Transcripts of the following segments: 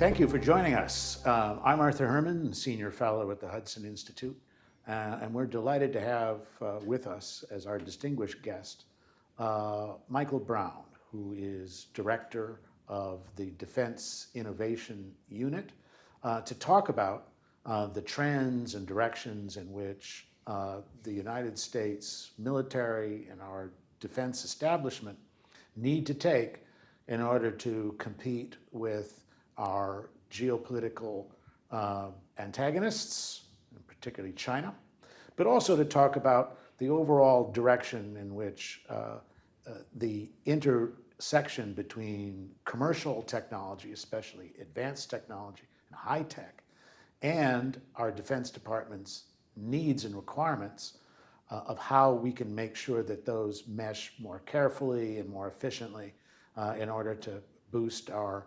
Thank you for joining us. I'm Arthur Herman, Senior Fellow at the Hudson Institute, and we're delighted to have with us as our distinguished guest, Michael Brown, who is Director of the Defense Innovation Unit, to talk about the trends and directions in which the United States military and our defense establishment need to take in order to compete with our geopolitical antagonists, and particularly China, but also to talk about the overall direction in which the intersection between commercial technology, especially advanced technology and high tech, and our Defense Department's needs and requirements of how we can make sure that those mesh more carefully and more efficiently in order to boost our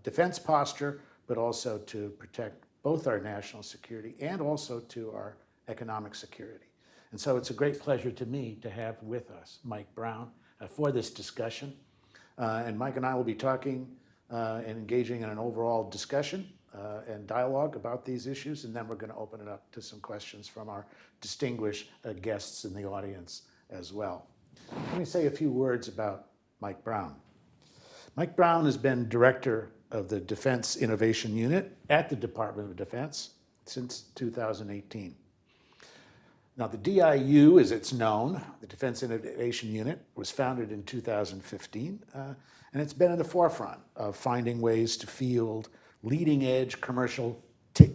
defense posture, but also to protect both our national security and also to our economic security. And so it's a great pleasure to me to have with us Mike Brown for this discussion. And Mike and I will be talking and engaging in an overall discussion and dialogue about these issues, and then we're going to open it up to some questions from our distinguished guests in the audience as well. Let me say a few words about Mike Brown. Mike Brown has been Director of the Defense Innovation Unit at the Department of Defense since 2018. Now, the DIU, as it's known, the Defense Innovation Unit, was founded in 2015, and it's been in the forefront of finding ways to field leading-edge commercial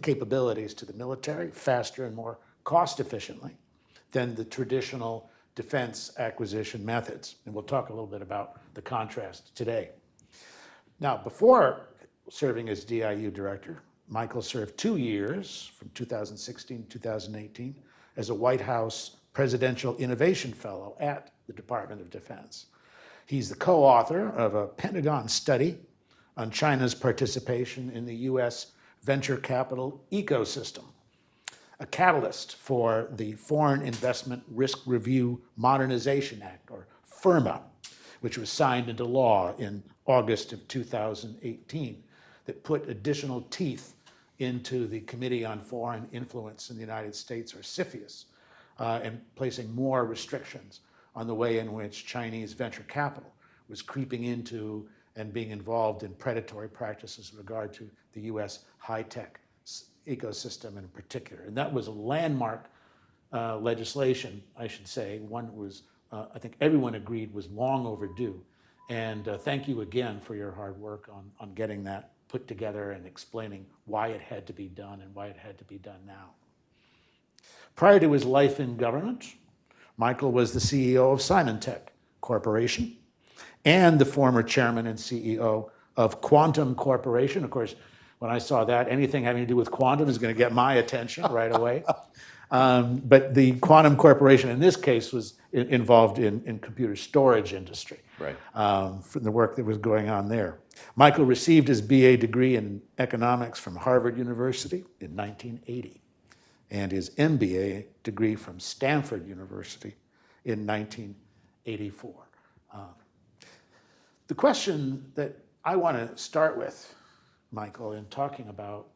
capabilities to the military faster and more cost-efficiently than the traditional defense acquisition methods. And we'll talk a little bit about the contrast today. Now, before serving as DIU director, Michael served 2 years, from 2016 to 2018, as a White House Presidential Innovation Fellow at the Department of Defense. He's the co-author of a Pentagon study on China's participation in the U.S. venture capital ecosystem, a catalyst for the Foreign Investment Risk Review Modernization Act, or FIRMA, which was signed into law in August of 2018, that put additional teeth into the Committee on Foreign Influence in the United States, or CFIUS, and placing more restrictions on the way in which Chinese venture capital was creeping into and being involved in predatory practices in regard to the U.S. high-tech ecosystem in particular. And that was a landmark legislation, I should say. One was, I think everyone agreed, was long overdue. And thank you again for your hard work on getting that put together and explaining why it had to be done and why it had to be done now. Prior to his life in government, Michael was the CEO of Symantec Corporation and the former chairman and CEO of Quantum Corporation. Of course, when I saw that, anything having to do with quantum is going to get my attention right away. But the Quantum Corporation in this case was involved in computer storage industry, right? From the work that was going on there. Michael received his BA degree in economics from Harvard University in 1980 and his MBA degree from Stanford University in 1984. The question that I want to start with, Michael, in talking about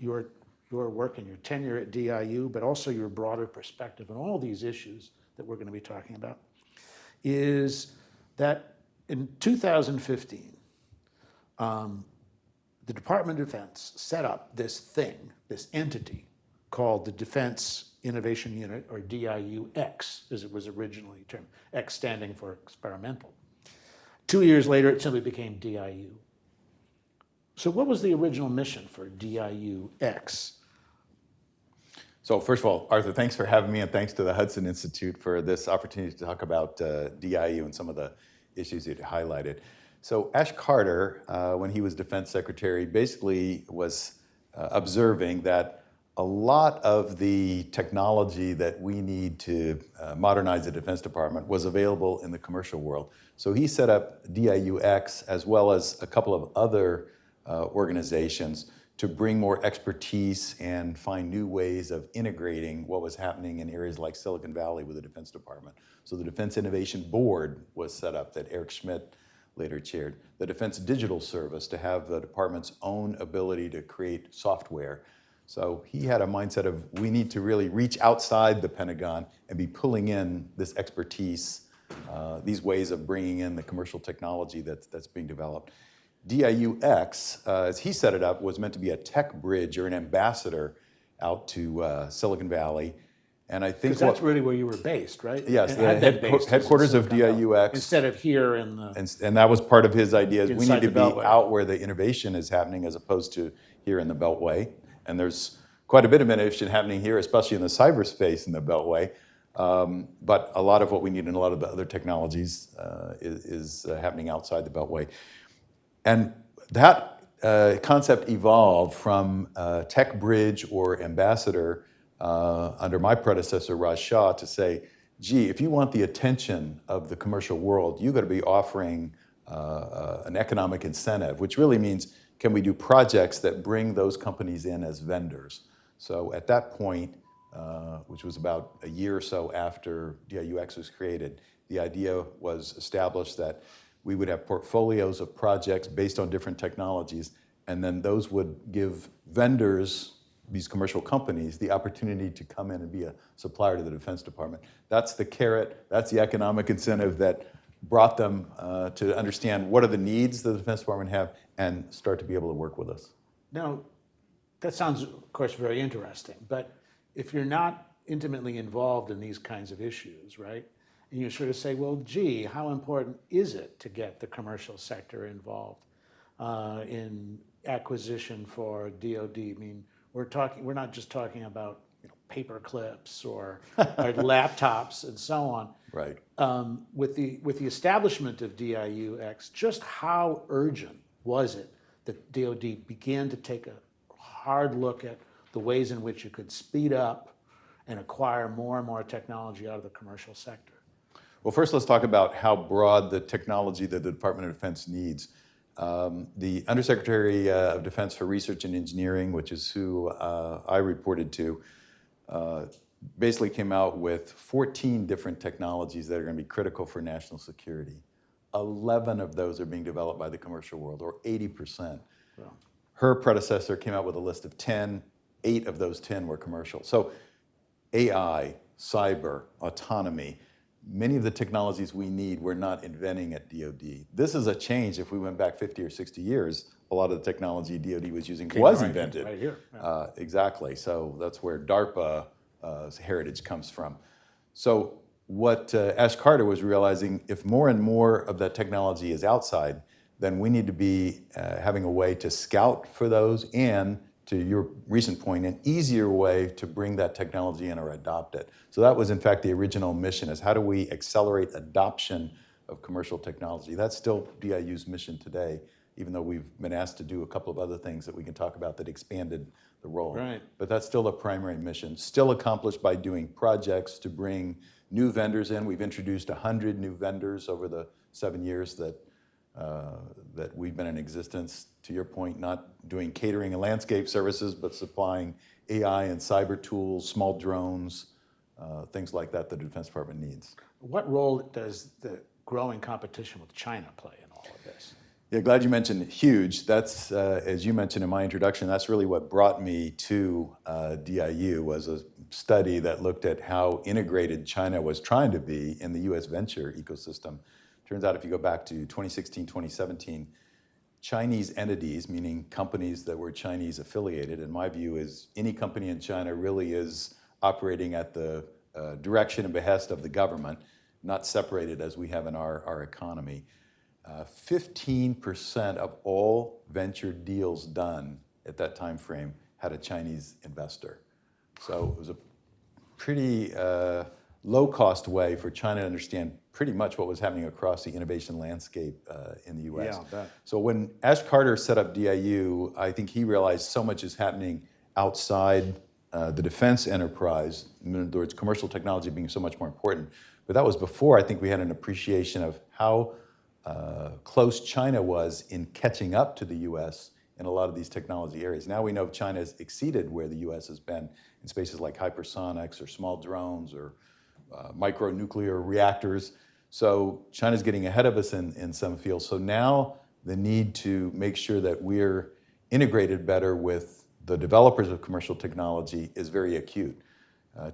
your work and your tenure at DIU, but also your broader perspective on all these issues that we're going to be talking about, is that in 2015, the Department of Defense set up this thing, this entity called the Defense Innovation Unit, or DIU-X, as it was originally termed, X standing for experimental. 2 years later, it simply became DIU. So what was the original mission for DIU-X? So first of all, Arthur, thanks for having me, and thanks to the Hudson Institute for this opportunity to talk about DIU and some of the issues that you highlighted. So Ash Carter, when he was Defense Secretary, basically was observing that a lot of the technology that we need to modernize the Defense Department was available in the commercial world. So he set up DIU-X as well as a couple of other organizations to bring more expertise and find new ways of integrating what was happening in areas like Silicon Valley with the Defense Department. So the Defense Innovation Board was set up that Eric Schmidt later chaired, the Defense Digital Service to have the department's own ability to create software. So he had a mindset of we need to really reach outside the Pentagon and be pulling in this expertise, these ways of bringing in the commercial technology that's being developed. DIUX, as he set it up, was meant to be a tech bridge or an ambassador out to Silicon Valley. And I think Because that's really where you were based, right? yes, And the had been based headquarters in of Silicon Valley, DIUX. instead of here in the. And that was part of his idea, is we Inside need to the be Beltway. out where the innovation is happening as opposed to here in the Beltway. And there's quite a bit of innovation happening here, especially in the cyberspace in the Beltway. But a lot of what we need in a lot of the other technologies is happening outside the Beltway. And that concept evolved from tech bridge or ambassador under my predecessor, Raj Shah, to say, gee, if you want the attention of the commercial world, you've got to be offering an economic incentive, which really means, can we do projects that bring those companies in as vendors? So at that point, which was about a year or so after DIUX was created, the idea was established that we would have portfolios of projects based on different technologies, and then those would give vendors, these commercial companies, the opportunity to come in and be a supplier to the Defense Department. That's the carrot, that's the economic incentive that brought them to understand what are the needs the Defense Department have and start to be able to work with us. Now, that sounds, of course, very interesting, but if you're not intimately involved in these kinds of issues, right, and you sort of say, well, gee, how important is it to get the commercial sector involved in acquisition for DOD? I mean, we're not just talking about paper clips or laptops and so on. Right. With the establishment of DIUX, just how urgent was it that DOD began to take a hard look at the ways in which you could speed up and acquire more and more technology out of the commercial sector? Well, first let's talk about how broad the technology that the Department of Defense needs. The Undersecretary of Defense for Research and Engineering, which is who I reported to, basically came out with 14 different technologies that are going to be critical for national security. 11 of those are being developed by the commercial world, or 80%. Wow. Her predecessor came out with a list of 10. 8 of those 10 were commercial. So AI, cyber, autonomy, many of the technologies we need we're not inventing at DoD. This is a change. If we went back 50 or 60 years, a lot of the technology DoD was using was invented. Right here. Yeah. Exactly. So that's where DARPA's heritage comes from. So what Ash Carter was realizing, if more and more of that technology is outside, then we need to be having a way to scout for those and, to your recent point, an easier way to bring that technology in or adopt it. So that was in fact the original mission, is how do we accelerate adoption of commercial technology? That's still DIU's mission today, even though we've been asked to do a couple of other things that we can talk about that expanded the role. Right. But that's still a primary mission, still accomplished by doing projects to bring new vendors in. We've introduced 100 new vendors over the 7 years that we've been in existence. To your point, not doing catering and landscape services, but supplying AI and cyber tools, small drones, things like that the Defense Department needs. What role does the growing competition with China play in all of this? Yeah, glad you mentioned huge. That's, as you mentioned in my introduction, that's really what brought me to DIU, was a study that looked at how integrated China was trying to be in the US venture ecosystem. Turns out if you go back to 2016, 2017, Chinese entities, meaning companies that were Chinese affiliated, in my view, is any company in China really is operating at the direction and behest of the government, not separated as we have in our economy. 15% of all venture deals done at that time frame had a Chinese investor. So it was a pretty low-cost way for China to understand pretty much what was happening across the innovation landscape in the US. Yeah, I bet. So when Ash Carter set up DIU, I think he realized so much is happening outside the defense enterprise, in other words, commercial technology being so much more important. But that was before I think we had an appreciation of how close China was in catching up to the US in a lot of these technology areas. Now we know China has exceeded where the US has been in spaces like hypersonics or small drones or micronuclear reactors. So China's getting ahead of us in some fields. So now the need to make sure that we're integrated better with the developers of commercial technology is very acute.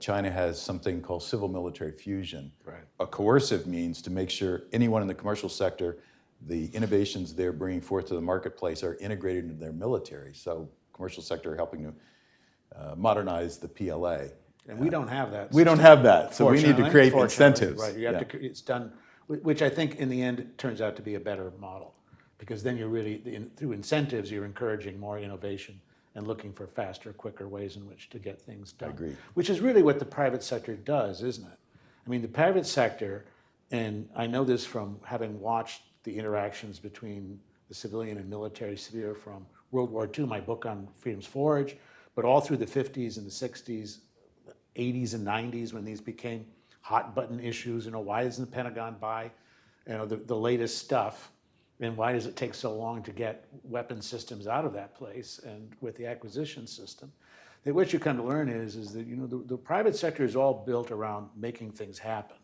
China has something called civil military fusion, Right. a coercive means to make sure anyone in the commercial sector, the innovations they're bringing forth to the marketplace are integrated into their military. So commercial sector are helping to modernize the PLA. And we don't have that. We don't system, have that, so we need to create fortunately. incentives. Right, you have Yeah. to. It's done, which I think in the end it turns out to be a better model, because then you're really through incentives you're encouraging more innovation and looking for faster, quicker ways in which to get things done. I agree. Which is really what the private sector does, isn't it? I mean, the private sector, and I know this from having watched the interactions between the civilian and military sphere from World War II, my book on Freedom's Forge, but all through the 50s and the 60s, 80s and 90s when these became hot button issues. You know, why doesn't the Pentagon buy, you know, the latest stuff? And why does it take so long to get weapon systems out of that place? And with the acquisition system, that what you come to learn is that, you know, the private sector is all built around making things happen.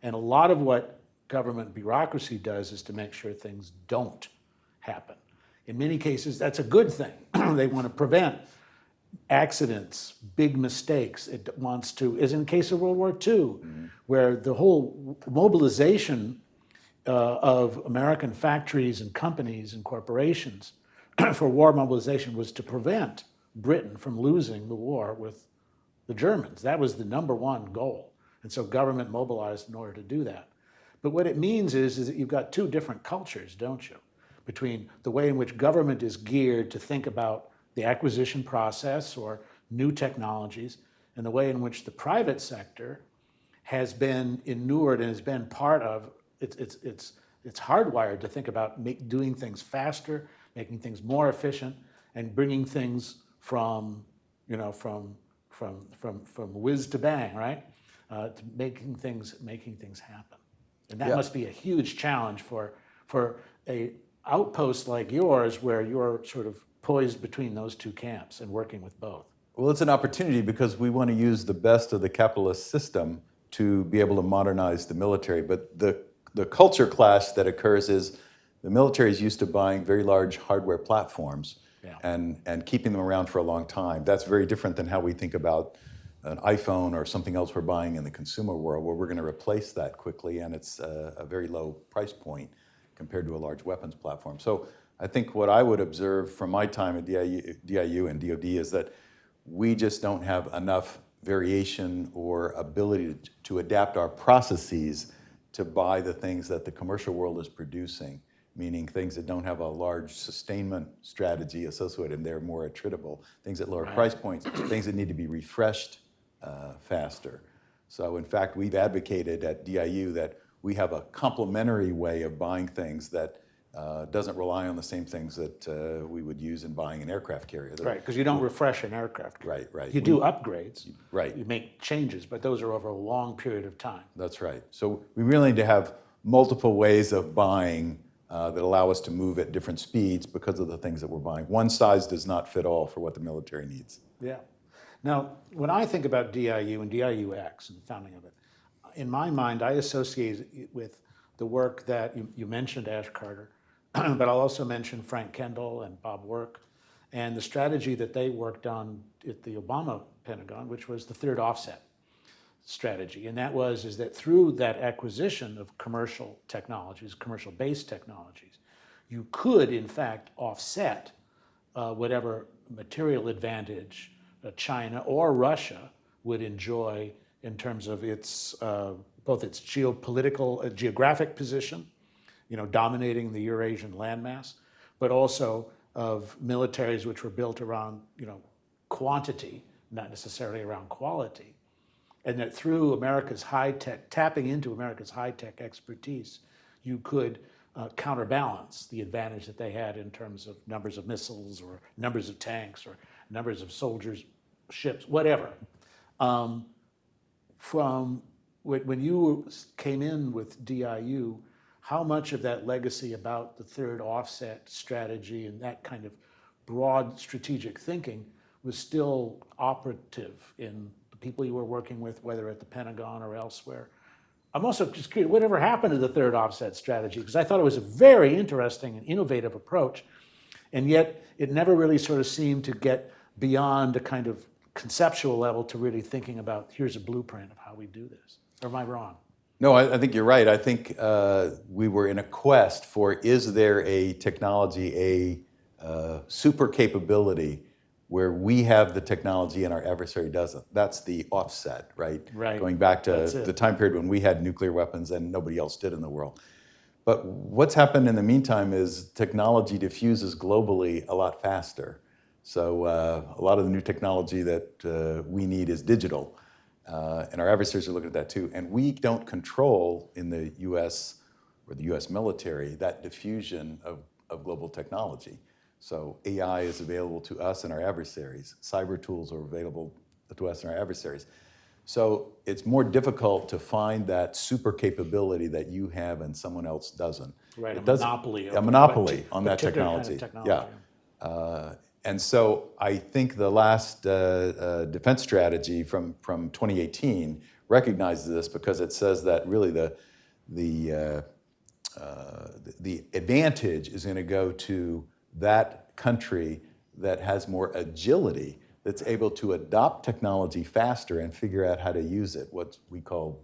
And a lot of what government bureaucracy does is to make sure things don't happen. In many cases, that's a good thing. They want to prevent accidents, big mistakes. It wants to, as in the case of World War II, where the whole mobilization of American factories and companies and corporations for war mobilization was to prevent Britain from losing the war with the Germans. That was the number one goal. And so government mobilized in order to do that. But what it means is that you've got two different cultures, don't you? Between the way in which government is geared to think about the acquisition process or new technologies, and the way in which the private sector has been inured and has been part of, it's hardwired to think about doing things faster, making things more efficient, and bringing things from, you know, from whiz to bang, right? To making things happen. And that must be a huge challenge for a outpost like yours, where you're sort of poised between those two camps and working with both. Well, it's an opportunity because we want to use the best of the capitalist system to be able to modernize the military. But the culture clash that occurs is the military is used to buying very large hardware platforms and keeping them around for a long time. That's very different than how we think about an iPhone or something else we're buying in the consumer world, where we're going to replace that quickly, and it's a very low price point compared to a large weapons platform. So I think what I would observe from my time at DIU and DOD is that we just don't have enough variation or ability to adapt our processes to buy the things that the commercial world is producing, meaning things that don't have a large sustainment strategy associated, and they're more attritable, things at lower price points, things that need to be refreshed faster. So in fact, we've advocated at DIU that we have a complementary way of buying things that doesn't rely on the same things that we would use in buying an aircraft carrier. Right, because you don't refresh an aircraft carrier. Right. You do upgrades. Right. You make changes, but those are over a long period of time. That's right. So we really need to have multiple ways of buying that allow us to move at different speeds because of the things that we're buying. One size does not fit all for what the military needs. Yeah. Now, when I think about DIU and DIUX and the founding of it, in my mind, I associate it with the work that you mentioned, Ash Carter, but I'll also mention Frank Kendall and Bob Work, and the strategy that they worked on at the Obama Pentagon, which was the third offset strategy. And that is that through that acquisition of commercial technologies, commercial-based technologies, you could, in fact, offset whatever material advantage China or Russia would enjoy in terms of its both its geopolitical, geographic position, you know, dominating the Eurasian landmass, but also of militaries which were built around, you know, quantity, not necessarily around quality. And that through America's high-tech, tapping into America's high-tech expertise, you could counterbalance the advantage that they had in terms of numbers of missiles or numbers of tanks or numbers of soldiers, ships, whatever. From when you came in with DIU, how much of that legacy about the third offset strategy and that kind of broad strategic thinking was still operative in the people you were working with, whether at the Pentagon or elsewhere? I'm also just curious, whatever happened to the third offset strategy? Because I thought it was a very interesting and innovative approach, and yet it never really sort of seemed to get beyond a kind of conceptual level to really thinking about, here's a blueprint of how we do this. Or am I wrong? No, I think you're right. I think we were in a quest for, is there a technology, a super capability where we have the technology and our adversary doesn't? That's the offset, right? Right. Going back to That's it. the time period when we had nuclear weapons and nobody else did in the world. But what's happened in the meantime is technology diffuses globally a lot faster. So a lot of the new technology that we need is digital. And our adversaries are looking at that too. And we don't control in the US or the US military that diffusion of global technology. So AI is available to us and our adversaries. Cyber tools are available to us and our adversaries. So it's more difficult to find that super capability that you have and someone else doesn't. Right, It a doesn't- monopoly. A monopoly on that particular kind technology. of technology. Yeah. And so I think the last defense strategy from 2018 recognizes this because it says that really the advantage is going to go to that country that has more agility, that's able to adopt technology faster and figure out how to use it, what we call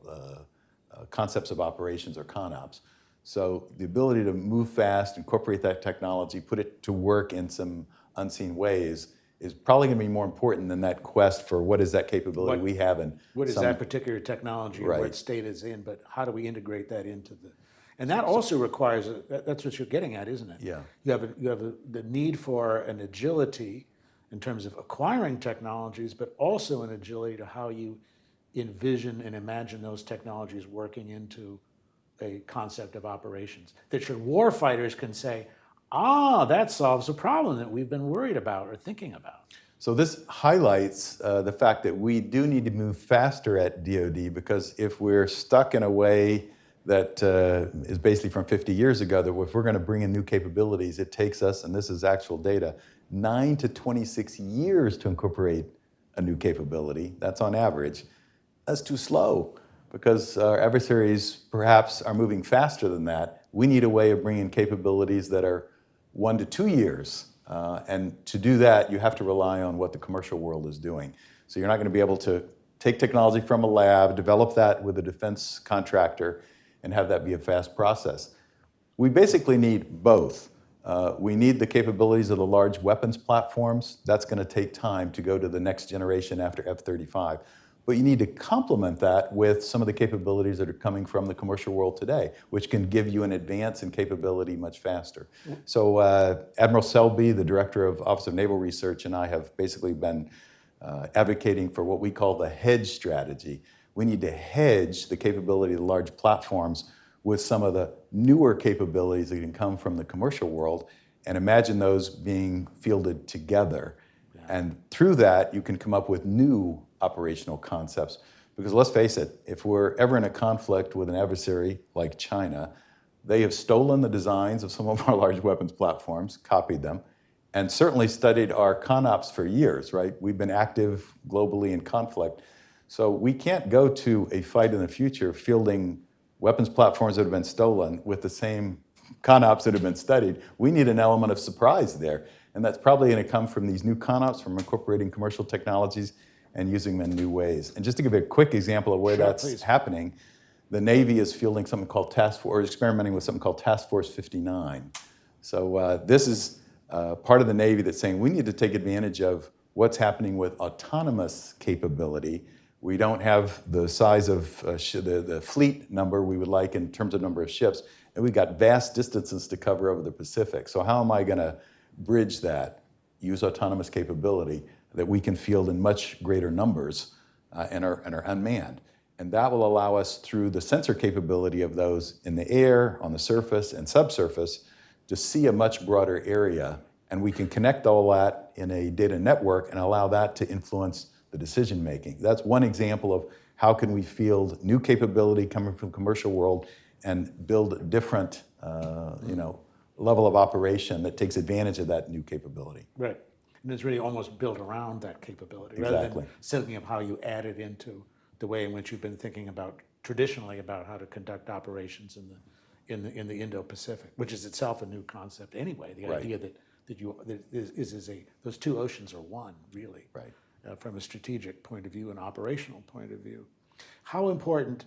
concepts of operations or CONOPS. So the ability to move fast, incorporate that technology, put it to work in some unseen ways is probably going to be more important than that quest for what is that capability we have and what is that particular technology or Right. what state it's in, but how do we integrate that into the, and that also requires, that's what you're getting at, isn't it? Yeah. You have the need for an agility in terms of acquiring technologies, but also an agility to how you envision and imagine those technologies working into a concept of operations. That your warfighters can say, that solves a problem that we've been worried about or thinking about. So this highlights the fact that we do need to move faster at DOD, because if we're stuck in a way that is basically from 50 years ago, that if we're going to bring in new capabilities, it takes us, and this is actual data, 9 to 26 years to incorporate a new capability. That's on average. That's too slow, because our adversaries perhaps are moving faster than that. We need a way of bringing capabilities that are 1 to 2 years. And to do that, you have to rely on what the commercial world is doing. So you're not going to be able to take technology from a lab, develop that with a defense contractor, and have that be a fast process. We basically need both. We need the capabilities of the large weapons platforms. That's going to take time to go to the next generation after F-35. But you need to complement that with some of the capabilities that are coming from the commercial world today, which can give you an advance in capability much faster. So Admiral Selby, the director of Office of Naval Research, and I have basically been advocating for what we call the hedge strategy. We need to hedge the capability of the large platforms with some of the newer capabilities that can come from the commercial world, and imagine those being fielded together. Yeah. And through that, you can come up with new operational concepts. Because let's face it, if we're ever in a conflict with an adversary like China, they have stolen the designs of some of our large weapons platforms, copied them, and certainly studied our CONOPS for years, right? We've been active globally in conflict. So we can't go to a fight in the future fielding weapons platforms that have been stolen with the same CONOPS that have been studied. We need an element of surprise there. And that's probably going to come from these new CONOPS, from incorporating commercial technologies and using them in new ways. And just to give a quick example of where that's happening, the Navy is fielding something called or experimenting with something called Task Force 59. So this is part of the Navy that's saying we need to take advantage of what's happening with autonomous capability. We don't have the size of the fleet number we would like in terms of number of ships, and we've got vast distances to cover over the Pacific. So how am I going to bridge that, use autonomous capability that we can field in much greater numbers and are unmanned? And that will allow us, through the sensor capability of those in the air, on the surface, and subsurface, to see a much broader area. And we can connect all that in a data network and allow that to influence the decision making. That's one example of how can we field new capability coming from the commercial world and build a different level of operation that takes advantage of that new capability. Right. And it's really almost built around that capability, Exactly. rather than setting up how you add it into the way in which you've been thinking about traditionally about how to conduct operations in the Indo-Pacific, which is itself a new concept anyway. The Right. idea those two oceans are one, really, Right. from a strategic point of view and operational point of view. How important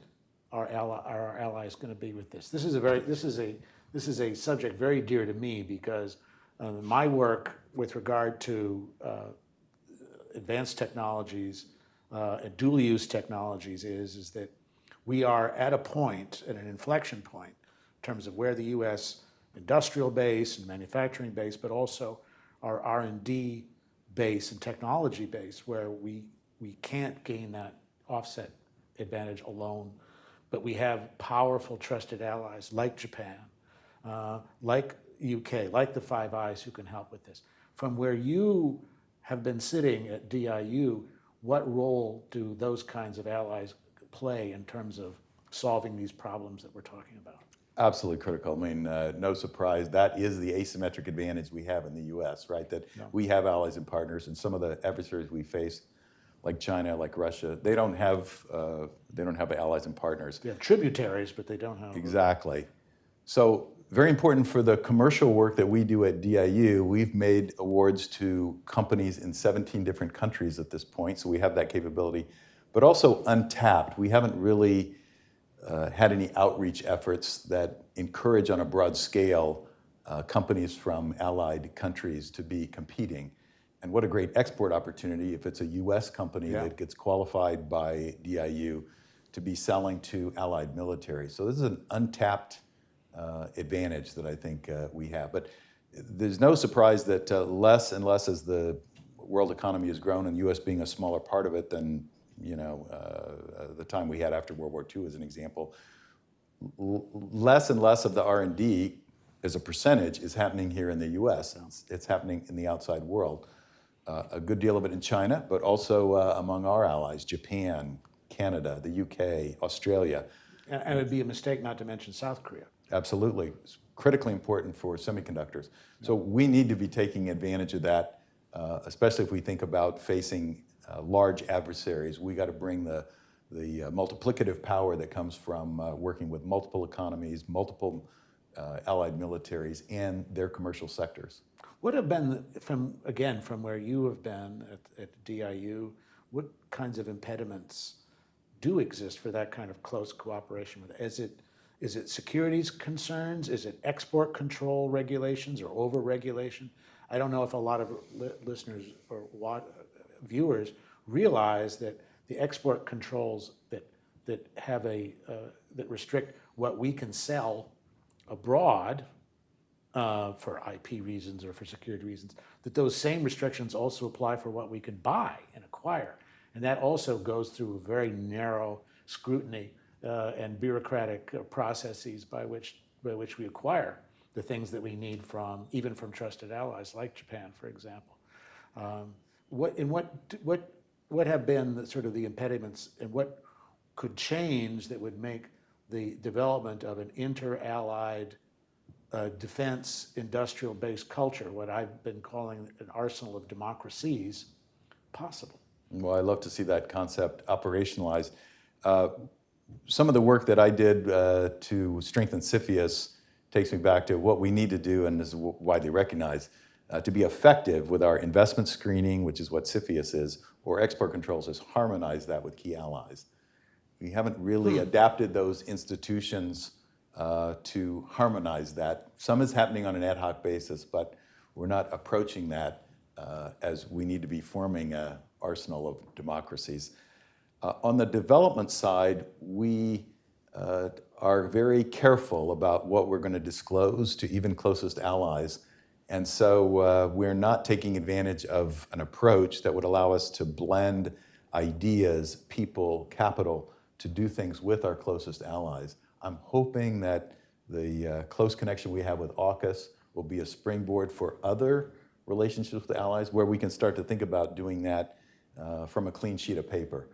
are our allies going to be with this? This is a subject very dear to me because my work with regard to advanced technologies and dual-use technologies is that we are at an inflection point in terms of where the U.S. industrial base and manufacturing base, but also our R&D base and technology base, where we can't gain that offset advantage alone, but we have powerful, trusted allies like Japan, like UK, like the Five Eyes who can help with this. From where you have been sitting at DIU, what role do those kinds of allies play in terms of solving these problems that we're talking about? Absolutely critical. I mean, no surprise, that is the asymmetric advantage we have in the U.S., right? That we have allies and partners, and some of the adversaries we face, like China, like Russia, they don't have allies and partners. They have tributaries, but they don't have... Exactly. So very important for the commercial work that we do at DIU, we've made awards to companies in 17 different countries at this point, so we have that capability, but also untapped. We haven't really had any outreach efforts that encourage on a broad scale companies from allied countries to be competing. And what a great export opportunity if it's a US company that gets qualified by DIU to be selling to allied military. So this is an untapped advantage that I think we have. But there's no surprise that less and less as the world economy has grown and the US being a smaller part of it than the time we had after World War II as an example, less and less of the R&D as a percentage is happening here in the US. It's happening in the outside world. A good deal of it in China, but also among our allies, Japan, Canada, the UK, Australia. And it would be a mistake not to mention South Korea. Absolutely. It's critically important for semiconductors. So we need to be taking advantage of that, especially if we think about facing large adversaries. We got to bring the multiplicative power that comes from working with multiple economies, multiple allied militaries, and their commercial sectors. What have been, from where you have been at DIU, what kinds of impediments do exist for that kind of close cooperation with? Is it securities concerns? Is it export control regulations or over-regulation? I don't know if a lot of listeners or viewers realize that the export controls that have that restrict what we can sell abroad for IP reasons or for security reasons, that those same restrictions also apply for what we can buy and acquire. And that also goes through a very narrow scrutiny and bureaucratic processes by which we acquire the things that we need even from trusted allies like Japan, for example. What have been the impediments, and what could change that would make the development of an inter-allied defense industrial-based culture, what I've been calling an arsenal of democracies, possible? Well, I love to see that concept operationalized. Some of the work that I did to strengthen CFIUS takes me back to what we need to do, and this is widely recognized, to be effective with our investment screening, which is what CFIUS is, or export controls, is harmonize that with key allies. We haven't really adapted those institutions to harmonize that. Some is happening on an ad hoc basis, but we're not approaching that as we need to be forming an arsenal of democracies. On the development side, we are very careful about what we're going to disclose to even closest allies. And so we're not taking advantage of an approach that would allow us to blend ideas, people, capital, to do things with our closest allies. I'm hoping that the close connection we have with AUKUS will be a springboard for other relationships with allies where we can start to think about doing that from a clean sheet of paper.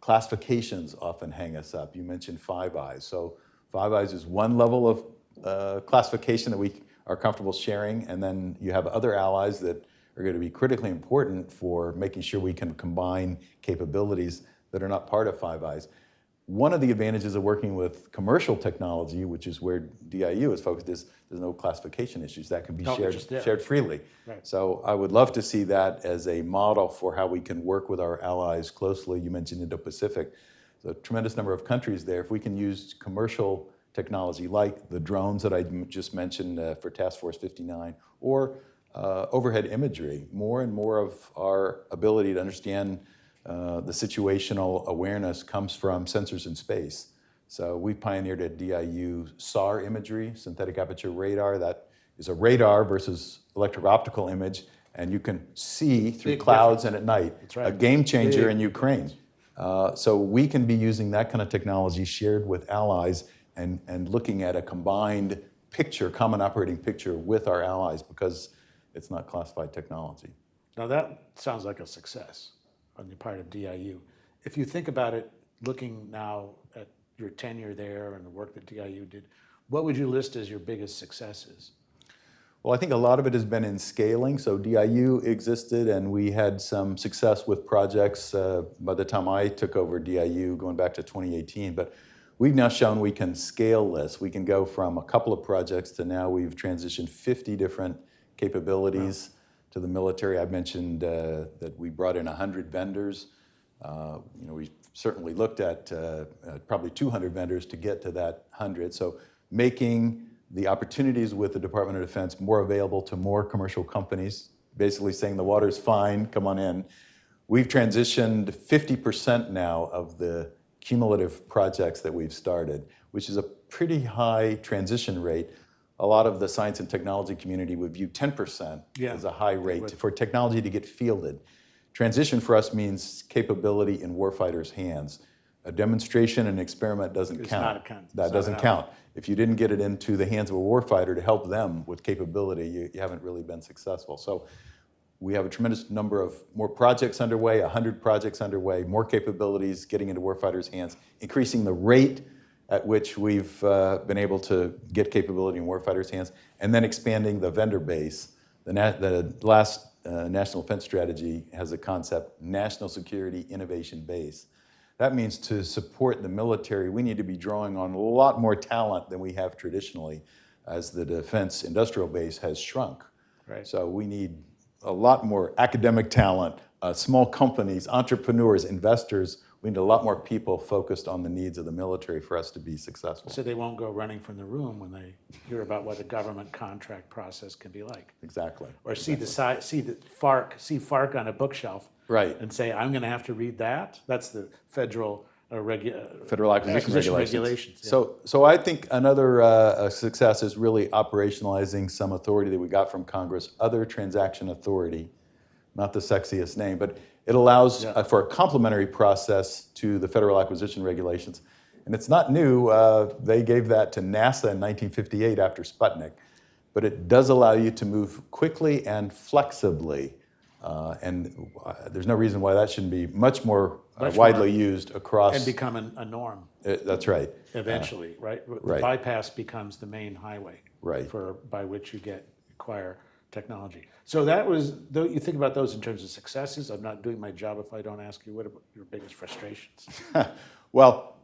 Classifications often hang us up. You mentioned Five Eyes. So Five Eyes is one level of classification that we are comfortable sharing, and then you have other allies that are going to be critically important for making sure we can combine capabilities that are not part of Five Eyes. One of the advantages of working with commercial technology, which is where DIU is focused, is there's no classification issues. That can be shared freely. Right. So I would love to see that as a model for how we can work with our allies closely. You mentioned Indo-Pacific. There's a tremendous number of countries there. If we can use commercial technology like the drones that I just mentioned for Task Force 59, or overhead imagery, more and more of our ability to understand the situational awareness comes from sensors in space. So we pioneered at DIU SAR imagery, synthetic aperture radar. That is a radar versus electro-optical image, and you can see through clouds and at night. That's right. A game changer in Ukraine. So we can be using that kind of technology shared with allies and looking at a combined picture, common operating picture with our allies, because it's not classified technology. Now that sounds like a success on the part of DIU. If you think about it, looking now at your tenure there and the work that DIU did, what would you list as your biggest successes? Well, I think a lot of it has been in scaling. So DIU existed, and we had some success with projects by the time I took over DIU, going back to 2018. But we've now shown we can scale this. We can go from a couple of projects to now we've transitioned 50 different capabilities to the military. I mentioned that we brought in 100 vendors. We certainly looked at probably 200 vendors to get to that 100. So making the opportunities with the Department of Defense more available to more commercial companies, basically saying the water's fine, come on in. We've transitioned 50% now of the cumulative projects that we've started, which is a pretty high transition rate. A lot of the science and technology community would view 10% as a high rate for technology to get fielded. Transition for us means capability in warfighters' hands. A demonstration, an experiment doesn't count. That doesn't count. If you didn't get it into the hands of a warfighter to help them with capability, you haven't really been successful. So we have a tremendous number of more projects underway, 100 projects underway, more capabilities getting into warfighters' hands, increasing the rate at which we've been able to get capability in warfighters' hands, and then expanding the vendor base. The last National Defense Strategy has a concept, National Security Innovation Base. That means to support the military, we need to be drawing on a lot more talent than we have traditionally, as the defense industrial base has shrunk. Right. So we need a lot more academic talent, small companies, entrepreneurs, investors. We need a lot more people focused on the needs of the military for us to be successful. So they won't go running from the room when they hear about what the government contract process can be like. Exactly. Or see FARC on a bookshelf. Right. And say, I'm going to have to read that. That's the federal Federal Acquisition Regulations. Yeah. So I think another success is really operationalizing some authority that we got from Congress, other transaction authority, not the sexiest name, but it allows for a complementary process to the Federal Acquisition Regulations. And it's not new. They gave that to NASA in 1958 after Sputnik. But it does allow you to move quickly and flexibly. And there's no reason why that shouldn't be much more widely used across. And become a norm. That's right. Eventually, right? The right. bypass becomes the main highway. Right. By which you acquire technology. So that was, you think about those in terms of successes. I'm not doing my job if I don't ask you, what are your biggest frustrations? Well,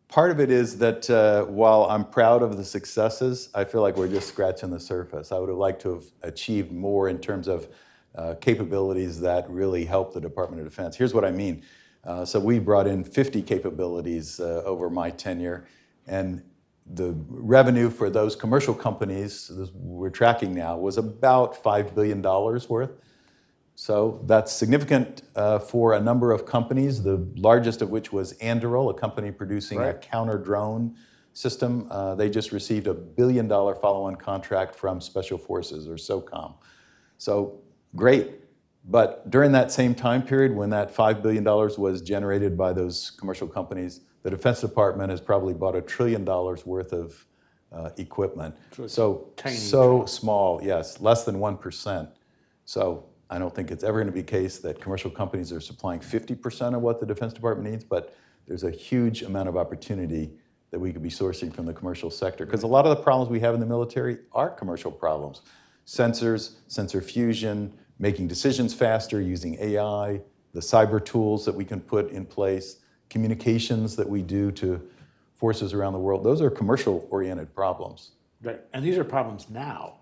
part of it is that while I'm proud of the successes, I feel like we're just scratching the surface. I would have liked to have achieved more in terms of capabilities that really help the Department of Defense. Here's what I mean. So we brought in 50 capabilities over my tenure, and the revenue for those commercial companies we're tracking now was about $5 billion worth. So that's significant for a number of companies, the largest of which was Anduril, a company producing a counter-drone system. They just received a $1 billion follow-on contract from Special Forces, or SOCOM. So great. But during that same time period, when that $5 billion was generated by those commercial companies, the Defense Department has probably bought $1 trillion worth of equipment. So small, yes, less than 1%. So I don't think it's ever going to be the case that commercial companies are supplying 50% of what the Defense Department needs, but there's a huge amount of opportunity that we could be sourcing from the commercial sector. Because a lot of the problems we have in the military are commercial problems. Sensors, sensor fusion, making decisions faster using AI, the cyber tools that we can put in place, communications that we do to forces around the world, those are commercial-oriented problems. Right, and these are problems now.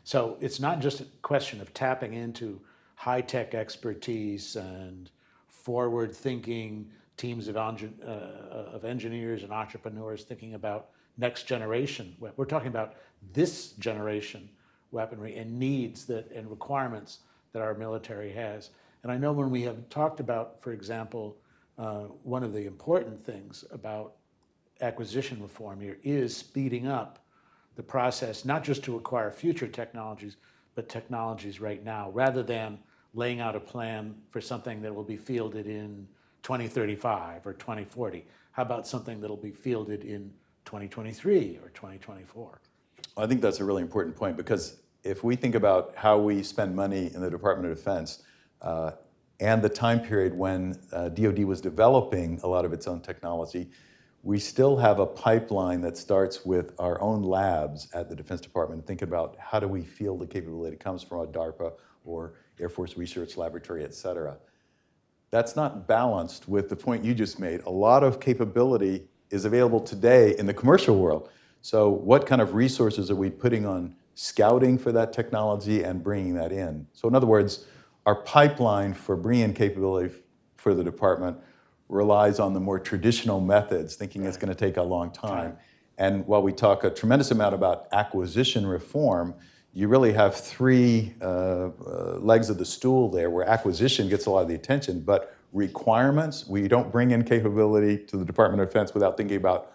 So it's not just a question of tapping into high-tech expertise and forward-thinking teams of engineers and entrepreneurs thinking about next generation. We're talking about this generation weaponry and needs that and requirements that our military has. And I know when we have talked about, for example, one of the important things about acquisition reform here is speeding up the process, not just to acquire future technologies, but technologies right now, rather than laying out a plan for something that will be fielded in 2035 or 2040. How about something that'll be fielded in 2023 or 2024? I think that's a really important point, because if we think about how we spend money in the Department of Defense and the time period when DOD was developing a lot of its own technology, we still have a pipeline that starts with our own labs at the Defense Department, thinking about how do we field the capability that comes from a DARPA or Air Force Research Laboratory, et cetera. That's not balanced with the point you just made. A lot of capability is available today in the commercial world. So what kind of resources are we putting on scouting for that technology and bringing that in? So in other words, our pipeline for bringing capability for the department relies on the more traditional methods, thinking it's going to take a long time. And while we talk a tremendous amount about acquisition reform, you really have three legs of the stool there, where acquisition gets a lot of the attention, but requirements, we don't bring in capability to the Department of Defense without thinking about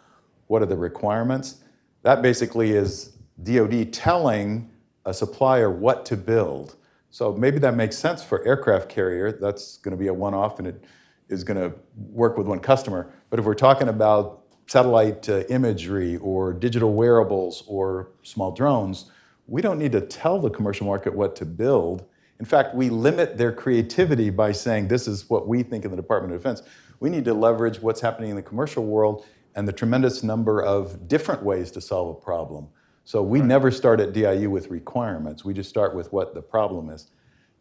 what are the requirements. That basically is DOD telling a supplier what to build. So maybe that makes sense for aircraft carrier. That's going to be a one-off, and it is going to work with one customer. But if we're talking about satellite imagery or digital wearables or small drones, we don't need to tell the commercial market what to build. In fact, we limit their creativity by saying this is what we think in the Department of Defense. We need to leverage what's happening in the commercial world and the tremendous number of different ways to solve a problem. So we never start at DIU with requirements. We just start with what the problem is.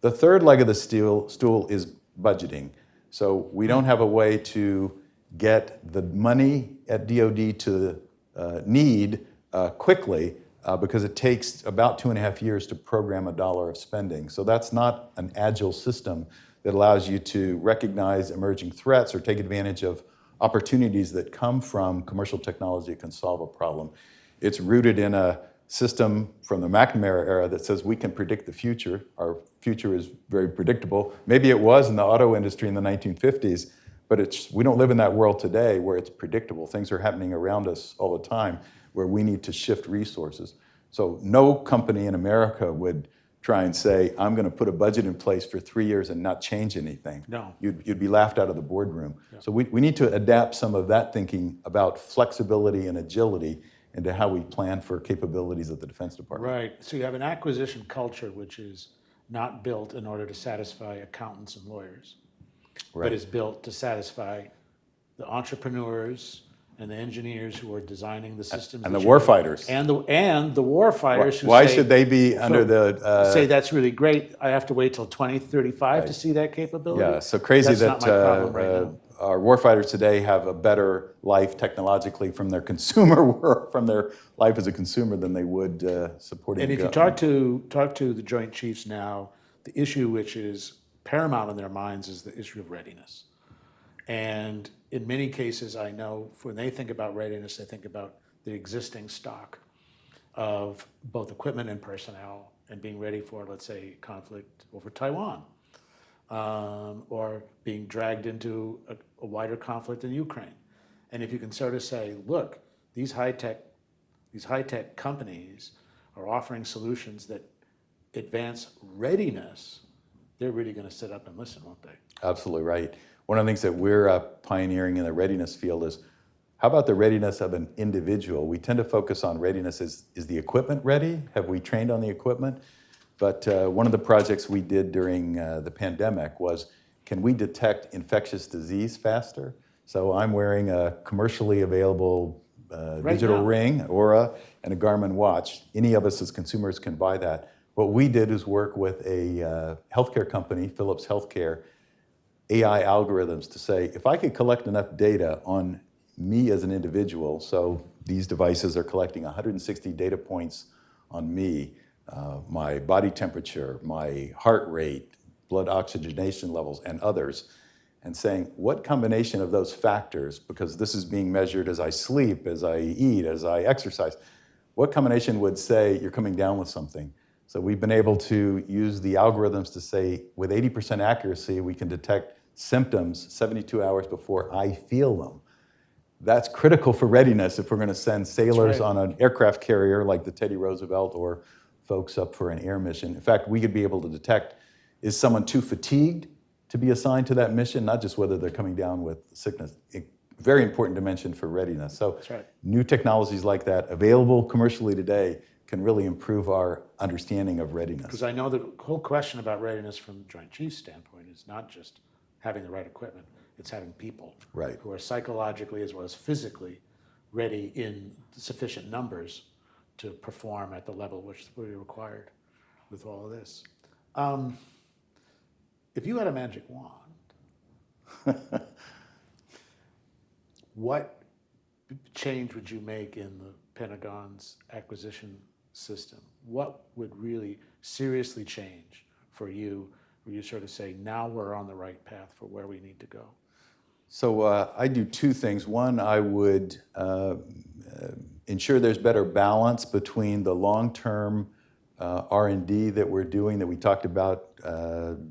The third leg of the stool is budgeting. So we don't have a way to get the money at DOD to need quickly because it takes about 2.5 years to program $1 of spending. So that's not an agile system that allows you to recognize emerging threats or take advantage of opportunities that come from commercial technology that can solve a problem. It's rooted in a system from the McNamara era that says we can predict the future. Our future is very predictable. Maybe it was in the auto industry in the 1950s, but we don't live in that world today where it's predictable. Things are happening around us all the time where we need to shift resources. So no company in America would try and say, I'm going to put a budget in place for 3 years and not change anything. No. You'd be laughed out of the boardroom. Yeah. So we need to adapt some of that thinking about flexibility and agility into how we plan for capabilities at the Defense Department. Right. So you have an acquisition culture which is not built in order to satisfy accountants and lawyers, but is built to satisfy the entrepreneurs and the engineers who are designing the systems. And the warfighters. And the warfighters who why say, should they be under the... say that's really great, I have to wait till 2035 to see that capability? Yeah, so crazy that's that not my problem right now. Our warfighters today have a better life technologically from their consumer work, from their life as a consumer than they would supporting. And if you talk to the Joint Chiefs now, the issue which is paramount in their minds is the issue of readiness. And in many cases, I know when they think about readiness, they think about the existing stock of both equipment and personnel and being ready for, let's say, conflict over Taiwan. Or being dragged into a wider conflict in Ukraine. And if you can sort of say, look, these high-tech companies are offering solutions that advance readiness, they're really going to sit up and listen, won't they? Absolutely right. One of the things that we're pioneering in the readiness field is, how about the readiness of an individual? We tend to focus on readiness as, is the equipment ready? Have we trained on the equipment? But one of the projects we did during the pandemic was, can we detect infectious disease faster? So I'm wearing a commercially available digital ring, Aura, and a Garmin watch. Any of us as consumers can buy that. What we did is work with a healthcare company, Philips Healthcare, AI algorithms to say, if I could collect enough data on me as an individual, so these devices are collecting 160 data points on me, my body temperature, my heart rate, blood oxygenation levels, and others, and saying, what combination of those factors, because this is being measured as I sleep, as I eat, as I exercise, what combination would say you're coming down with something? So we've been able to use the algorithms to say, with 80% accuracy, we can detect symptoms 72 hours before I feel them. That's critical for readiness if we're going to send sailors on an aircraft carrier like the Teddy Roosevelt or folks up for an air mission. In fact, we could be able to detect, is someone too fatigued to be assigned to that mission, not just whether they're coming down with sickness. Very important dimension for readiness. So new technologies like that available commercially today can really improve our understanding of readiness. Because I know the whole question about readiness from the Joint Chiefs standpoint is not just having the right equipment, it's having people who are psychologically as well as physically ready in sufficient numbers to perform at the level which will be required with all of this. If you had a magic wand, what change would you make in the Pentagon's acquisition system? What would really seriously change for you, where you sort of say, now we're on the right path for where we need to go? So I do two things. One, I would ensure there's better balance between the long-term R&D that we're doing, that we talked about,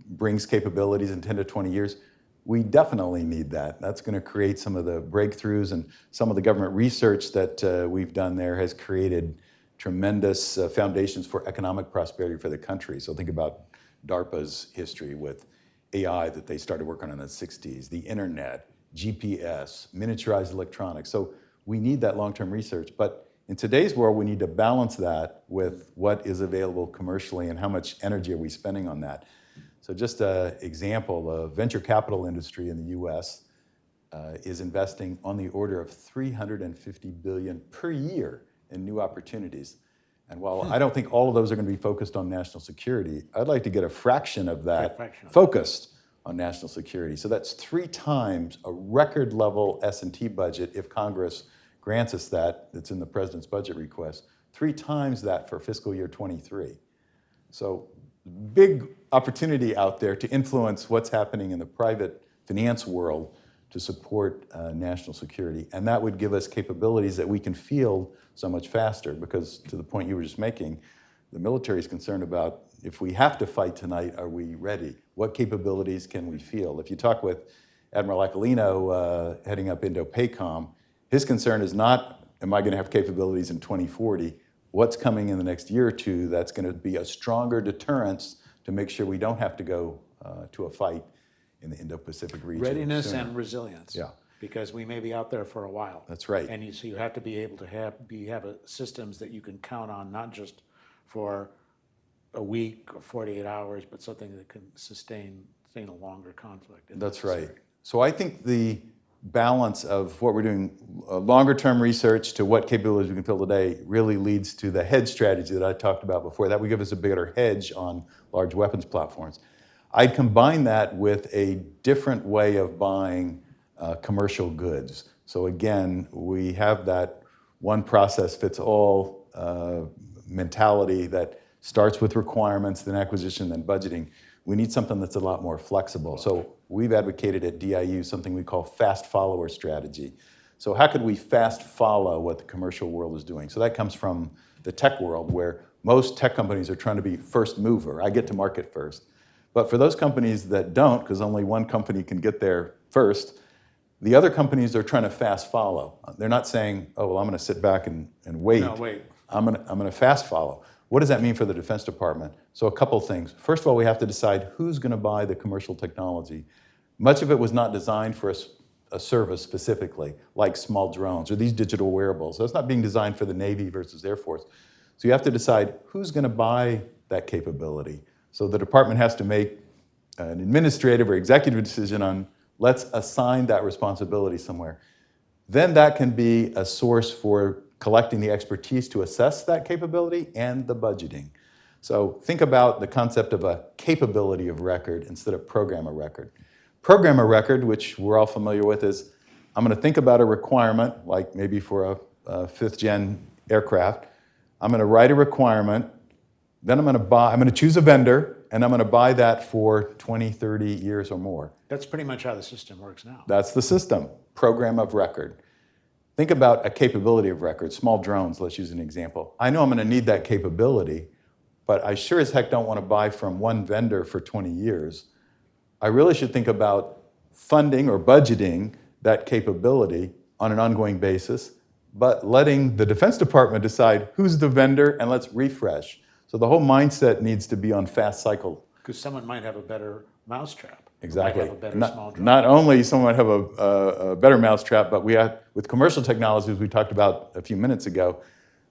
brings capabilities in 10 to 20 years. We definitely need that. That's going to create some of the breakthroughs, and some of the government research that we've done there has created tremendous foundations for economic prosperity for the country. So think about DARPA's history with AI that they started working on in the 60s, the internet, GPS, miniaturized electronics. So we need that long-term research. But in today's world, we need to balance that with what is available commercially and how much energy are we spending on that. So just an example, the venture capital industry in the US is investing on the order of $350 billion per year in new opportunities. And while I don't think all of those are going to be focused on national security, I'd like to get a fraction of that focused on national security. So that's 3 times a record level S&T budget if Congress grants us that. It's in the president's budget request. 3 times that for fiscal year 23. So big opportunity out there to influence what's happening in the private finance world to support national security. And that would give us capabilities that we can field so much faster, because to the point you were just making, the military is concerned about, if we have to fight tonight, are we ready? What capabilities can we field? If you talk with Admiral Aquilino heading up Indo-PACOM, his concern is not, am I going to have capabilities in 2040? What's coming in the next year or two that's going to be a stronger deterrence to make sure we don't have to go to a fight in the Indo-Pacific region. Readiness and resilience. Because we may be out there for a while. That's right. And so you have to be able to have systems that you can count on, not just for a week or 48 hours, but something that can sustain a longer conflict. That's right. So I think the balance of what we're doing, longer term research to what capabilities we can fill today, really leads to the hedge strategy that I talked about before. That would give us a better hedge on large weapons platforms. I'd combine that with a different way of buying commercial goods. So again, we have that one process fits all mentality that starts with requirements, then acquisition, then budgeting. We need something that's a lot more flexible. So we've advocated at DIU something we call fast follower strategy. So how could we fast follow what the commercial world is doing? So that comes from the tech world, where most tech companies are trying to be first mover. I get to market first. But for those companies that don't, because only one company can get there first, the other companies are trying to fast follow. They're not saying, oh, well, I'm going to sit back and wait. No, wait. I'm going to fast follow. What does that mean for the Defense Department? So a couple things. First of all, we have to decide who's going to buy the commercial technology. Much of it was not designed for a service specifically, like small drones or these digital wearables. So it's not being designed for the Navy versus Air Force. So you have to decide who's going to buy that capability. So the department has to make an administrative or executive decision on, let's assign that responsibility somewhere. Then that can be a source for collecting the expertise to assess that capability and the budgeting. So think about the concept of a capability of record instead of program of record. Program of record, which we're all familiar with, is I'm going to think about a requirement, like maybe for a fifth-gen aircraft. I'm going to write a requirement, then I'm going to choose a vendor, and I'm going to buy that for 20, 30 years or more. That's pretty much how the system works now. That's the system, program of record. Think about a capability of record, small drones, let's use an example. I know I'm going to need that capability, but I sure as heck don't want to buy from one vendor for 20 years. I really should think about funding or budgeting that capability on an ongoing basis, but letting the Defense Department decide who's the vendor and let's refresh. So the whole mindset needs to be on fast cycle. Because someone might have a better mousetrap. Exactly. Might have a better small drone. Not only someone have a better mousetrap, but we have, with commercial technologies we talked about a few minutes ago,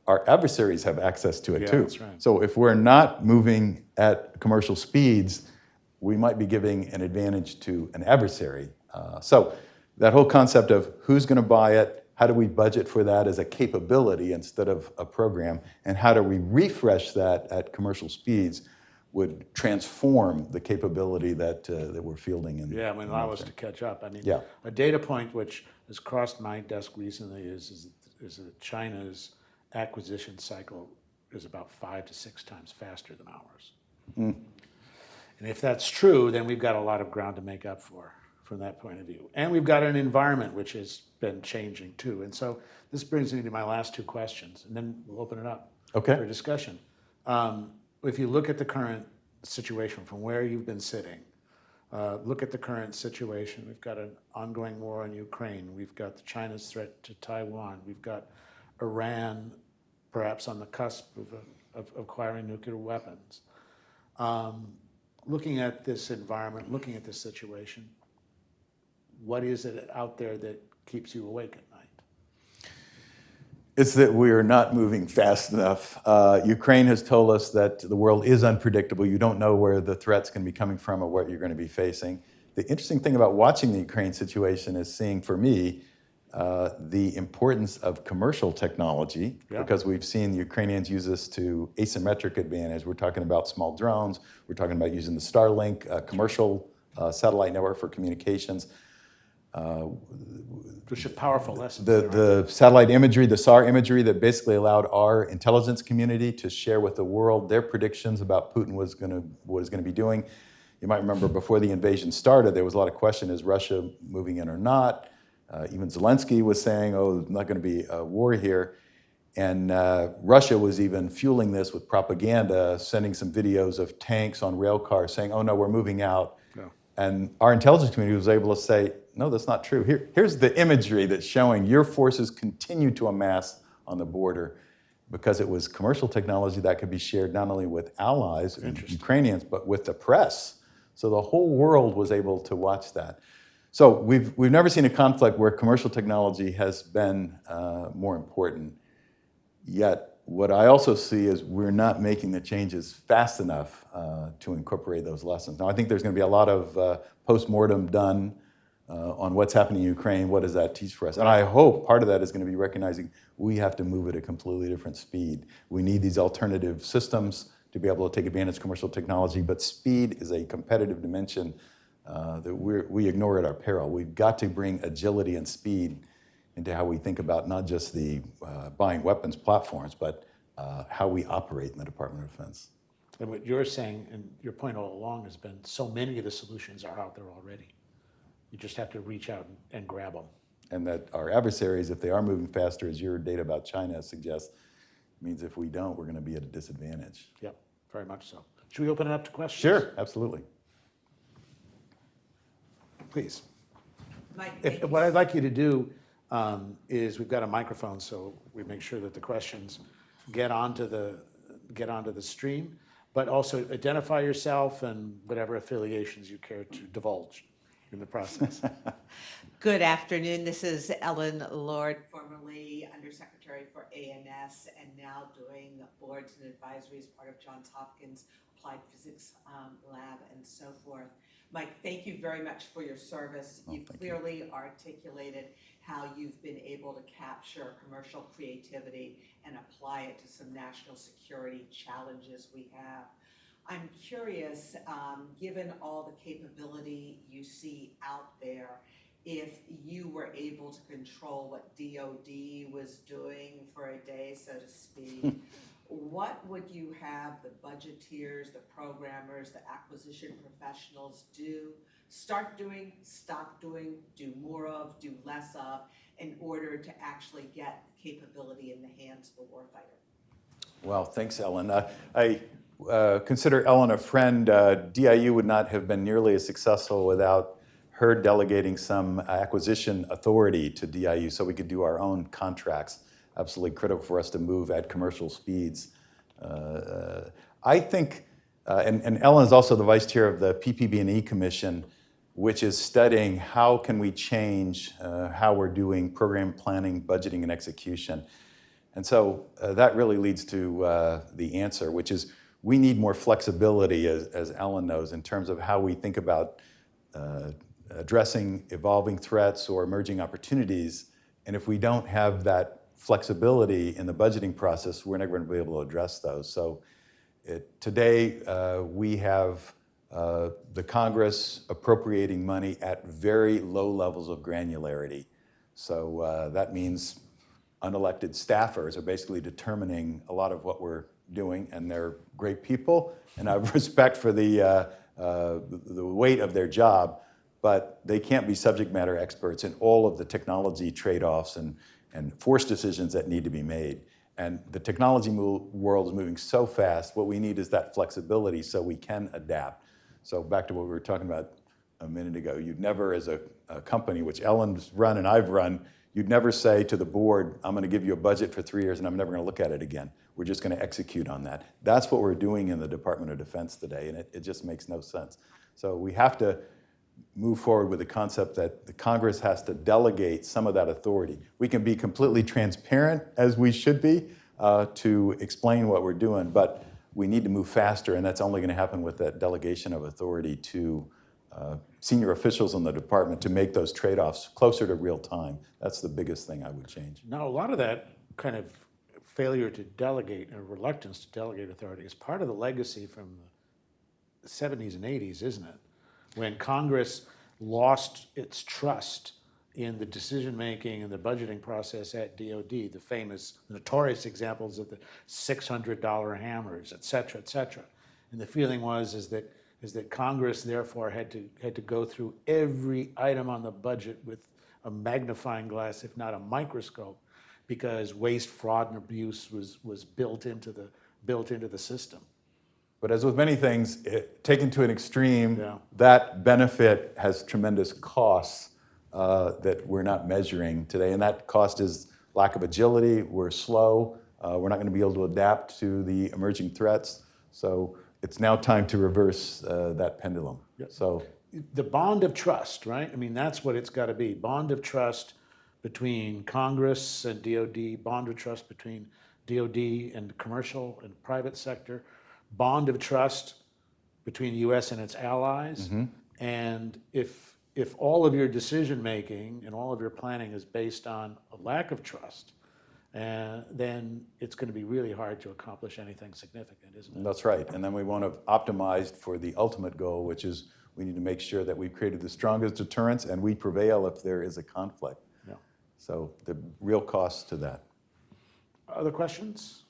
our adversaries have access to it too. That's right. So if we're not moving at commercial speeds, we might be giving an advantage to an adversary. So that whole concept of who's going to buy it, how do we budget for that as a capability instead of a program, and how do we refresh that at commercial speeds would transform the capability that we're fielding. Yeah, I mean, allow us to catch up. I mean, Yeah. a data point which has crossed my desk recently is that China's acquisition cycle is about 5 to 6 times faster than ours. And if that's true, then we've got a lot of ground to make up for from that point of view. And we've got an environment which has been changing too. And so this brings me to my last 2 questions, and then we'll open it up for discussion. If you look at the current situation from where you've been sitting, look at the current situation. We've got an ongoing war in Ukraine. We've got China's threat to Taiwan. We've got Iran perhaps on the cusp of acquiring nuclear weapons. Looking at this environment, looking at this situation, what is it out there that keeps you awake at night? It's that we are not moving fast enough. Ukraine has told us that the world is unpredictable. You don't know where the threat's going to be coming from or what you're going to be facing. The interesting thing about watching the Ukraine situation is seeing, for me, the importance of commercial technology, because we've seen the Ukrainians use this to asymmetric advantage. We're talking about small drones. We're talking about using the Starlink commercial satellite network for communications. Which are powerful lessons. The satellite imagery, the SAR imagery that basically allowed our intelligence community to share with the world their predictions about Putin was going to be doing. You might remember before the invasion started, there was a lot of question, is Russia moving in or not? Even Zelensky was saying, oh, there's not going to be a war here. And Russia was even fueling this with propaganda, sending some videos of tanks on rail cars saying, oh no, we're moving out. Yeah. And our intelligence community was able to say, no, that's not true. Here's the imagery that's showing your forces continue to amass on the border, because it was commercial technology that could be shared not only with allies, Ukrainians, but with the press. So the whole world was able to watch that. So we've never seen a conflict where commercial technology has been more important. Yet what I also see is we're not making the changes fast enough to incorporate those lessons. Now I think there's going to be a lot of post-mortem done on what's happening in Ukraine. What does that teach for us? And I hope part of that is going to be recognizing we have to move at a completely different speed. We need these alternative systems to be able to take advantage of commercial technology, but speed is a competitive dimension that we ignore at our peril. We've got to bring agility and speed into how we think about not just the buying weapons platforms, but how we operate in the Department of Defense. And what you're saying, and your point all along has been, so many of the solutions are out there already. You just have to reach out and grab them. And that our adversaries, if they are moving faster, as your data about China suggests, means if we don't, we're going to be at a disadvantage. Yep, very much so. Should we open it up to questions? Sure, absolutely. Please. Mike, What I'd like you to do is, we've got a microphone, so we make sure that the questions get onto the stream, but also identify yourself and whatever affiliations you care to divulge in the process. Good afternoon. This is Ellen Lord, formerly Undersecretary for ANS, and now doing boards and advisory as part of Johns Hopkins Applied Physics Lab and so forth. Mike, thank you very much for your service. You've clearly articulated how you've been able to capture commercial creativity and apply it to some national security challenges we have. I'm curious, given all the capability you see if you were able to control what DOD was doing for a day, so to speak, what would you have the budgeteers, the programmers, the acquisition professionals start doing, stop doing, do more of, do less of, in order to actually get capability in the hands of the warfighter? Well, thanks, Ellen. I consider Ellen a friend. DIU would not have been nearly as successful without her delegating some acquisition authority to DIU so we could do our own contracts. Absolutely critical for us to move at commercial speeds. I think, and Ellen is also the vice chair of the PPB&E Commission, which is studying how can we change how we're doing program planning, budgeting, and execution. And so that really leads to the answer, which is we need more flexibility, as Ellen knows, in terms of how we think about addressing evolving threats or emerging opportunities. And if we don't have that flexibility in the budgeting process, we're never going to be able to address those. So today we have the Congress appropriating money at very low levels of granularity. So that means unelected staffers are basically determining a lot of what we're doing, and they're great people, and I have respect for the weight of their job, but they can't be subject matter experts in all of the technology trade-offs and force decisions that need to be made. And the technology world is moving so fast, what we need is that flexibility so we can adapt. So back to what we were talking about a minute ago, you'd never, as a company, which Ellen's run and I've run, you'd never say to the board, I'm going to give you a budget for 3 years and I'm never going to look at it again. We're just going to execute on that. That's what we're doing in the Department of Defense today, and it just makes no sense. So we have to move forward with the concept that the Congress has to delegate some of that authority. We can be completely transparent, as we should be, to explain what we're doing, but we need to move faster, and that's only going to happen with that delegation of authority to senior officials in the department to make those trade-offs closer to real time. That's the biggest thing I would change. Now, a lot of that kind of failure to delegate or reluctance to delegate authority is part of the legacy from the 70s and 80s, isn't it? When Congress lost its trust in the decision-making and the budgeting process at DOD, the famous, notorious examples of the $600 hammers, et cetera, et cetera. And the feeling is that Congress therefore had to go through every item on the budget with a magnifying glass, if not a microscope, because waste, fraud, and abuse was built into the system. But as with many things, taken to an extreme, that benefit has tremendous costs that we're not measuring today. And that cost is lack of agility, we're slow, we're not going to be able to adapt to the emerging threats. So it's now time to reverse that pendulum. So the bond of trust, right? I mean, that's what it's got to be. Bond of trust between Congress and DOD, bond of trust between DOD and the commercial and private sector, bond of trust between the U.S. and its allies. Mm-hmm. And if all of your decision-making and all of your planning is based on a lack of trust, then it's going to be really hard to accomplish anything significant, isn't it? That's right. And then we want to optimize for the ultimate goal, which is we need to make sure that we've created the strongest deterrence and we prevail if there is a conflict. Yeah. So the real cost to that. Other questions?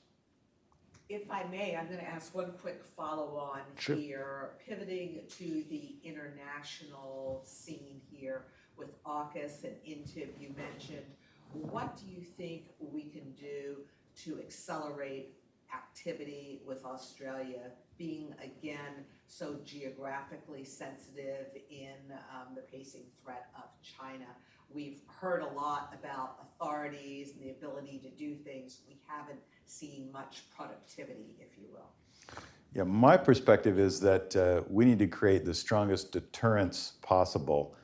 If I may, I'm going to ask one quick follow-on here, pivoting to the international scene here with AUKUS and INTIB you mentioned. What do you think we can do to accelerate activity with Australia being, again, so geographically sensitive in the pacing threat of China? We've heard a lot about authorities and the ability to do things. We haven't seen much productivity, if you will. Yeah, my perspective is that we need to create the strongest deterrence possible.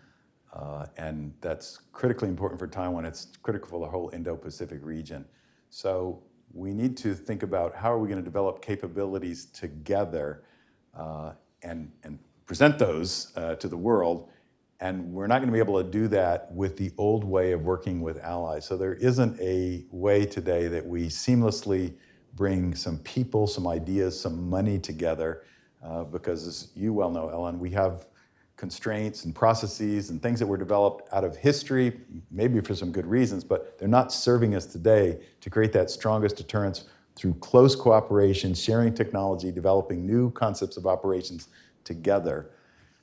And that's critically important for Taiwan. It's critical for the whole Indo-Pacific region. So we need to think about how are we going to develop capabilities together and present those to the world. And we're not going to be able to do that with the old way of working with allies. So there isn't a way today that we seamlessly bring some people, some ideas, some money together because as you well know, Ellen, we have constraints and processes and things that were developed out of history, maybe for some good reasons, but they're not serving us today to create that strongest deterrence through close cooperation, sharing technology, developing new concepts of operations together.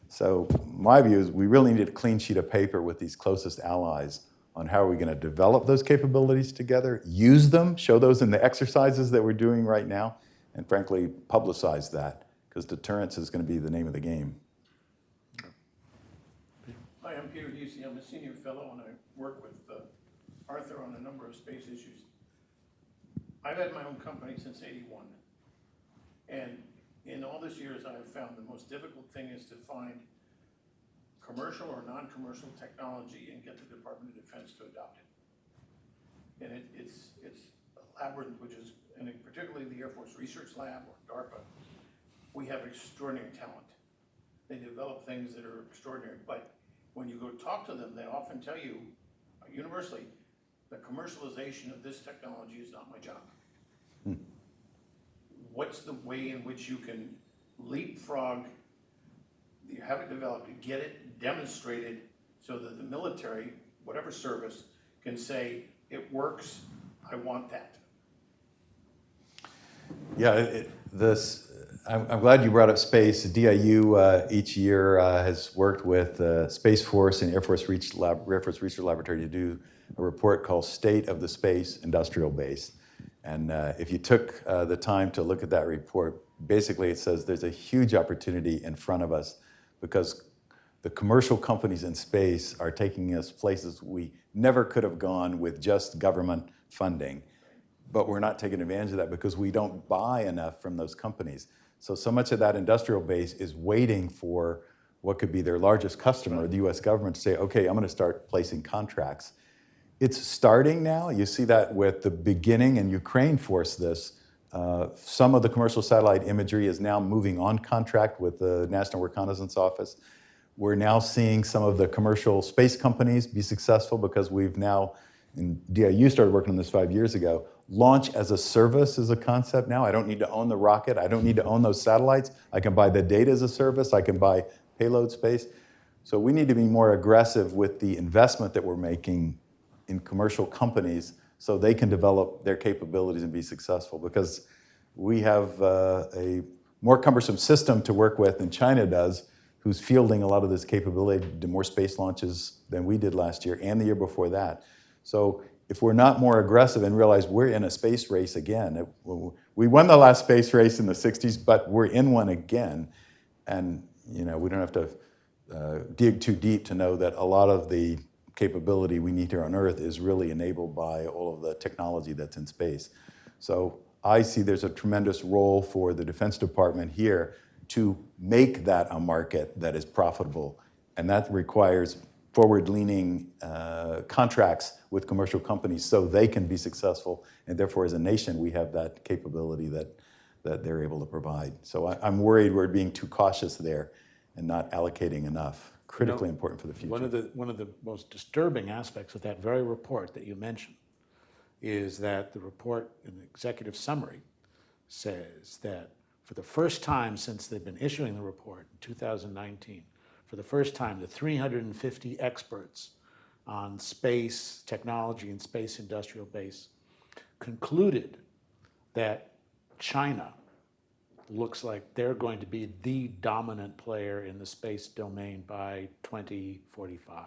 So my view is we really need a clean sheet of paper with these closest allies on how are we going to develop those capabilities together, use them, show those in the exercises that we're doing right now, and frankly, publicize that, because deterrence is going to be the name of the game. Hi, I'm Peter Husey. I'm a senior fellow, and I work with Arthur on a number of space issues. I've had my own company since '81, and in all these years, I've found the most difficult thing is to find commercial or non-commercial technology and get the Department of Defense to adopt it. And it's a labyrinth, which is, and particularly the Air Force Research Lab or DARPA, we have extraordinary talent. They develop things that are extraordinary, but when you go talk to them, they often tell you, universally, the commercialization of this technology is not my job. What's the way in which you can leapfrog, you have it developed, get it demonstrated so that the military, whatever service, can say, it works, I want that. Yeah, I'm glad you brought up space. DIU each year has worked with Space Force and Air Force Research Laboratory to do a report called State of the Space Industrial Base. And if you took the time to look at that report, basically it says there's a huge opportunity in front of us because the commercial companies in space are taking us places we never could have gone with just government funding. But we're not taking advantage of that because we don't buy enough from those companies. So much of that industrial base is waiting for what could be their largest customer, the US government, to say, okay, I'm going to start placing contracts. It's starting now. You see that with the beginning, and Ukraine forced this. Some of the commercial satellite imagery is now moving on contract with the National Reconnaissance Office. We're now seeing some of the commercial space companies be successful because we've now, and DIU started working on this 5 years ago, launch as a service is a concept now. I don't need to own the rocket. I don't need to own those satellites. I can buy the data as a service. I can buy payload space. So we need to be more aggressive with the investment that we're making in commercial companies so they can develop their capabilities and be successful, because we have a more cumbersome system to work with than China does, who's fielding a lot of this capability, did more space launches than we did last year and the year before that. So if we're not more aggressive and realize we're in a space race again, we won the last space race in the 60s, but we're in one again. And we don't have to dig too deep to know that a lot of the capability we need here on Earth is really enabled by all of the technology that's in space. So I see there's a tremendous role for the Defense Department here to make that a market that is profitable. And that requires forward-leaning contracts with commercial companies so they can be successful. And therefore, as a nation, we have that capability that they're able to provide. So I'm worried we're being too cautious there and not allocating enough. Critically important for the future. One of the most disturbing aspects of that very report that you mentioned is that the report in the executive summary says that for the first time since they've been issuing the report in 2019, for the first time, the 350 experts on space technology and space industrial base concluded that China looks like they're going to be the dominant player in the space domain by 2045.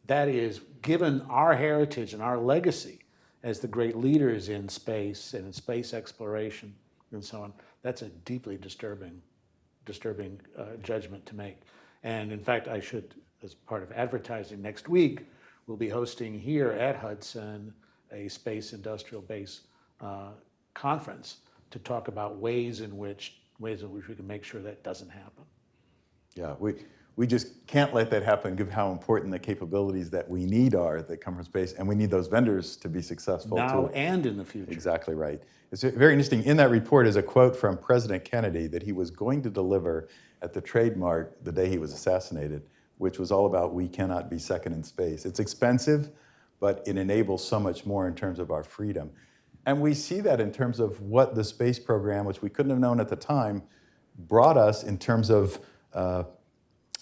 That is, given our heritage and our legacy as the great leaders in space and in space exploration and so on, that's a deeply disturbing judgment to make. And in fact, I should, as part of advertising, next week, we'll be hosting here at Hudson a space industrial base conference to talk about ways in which we can make sure that doesn't happen. Yeah, we just can't let that happen, given how important the capabilities that we need are that come from space, and we need those vendors to be successful now too. and in the future. Exactly right. It's very interesting. In that report is a quote from President Kennedy that he was going to deliver at the Trade Mart the day he was assassinated, which was all about we cannot be second in space. It's expensive, but it enables so much more in terms of our freedom. And we see that in terms of what the space program, which we couldn't have known at the time, brought us in terms of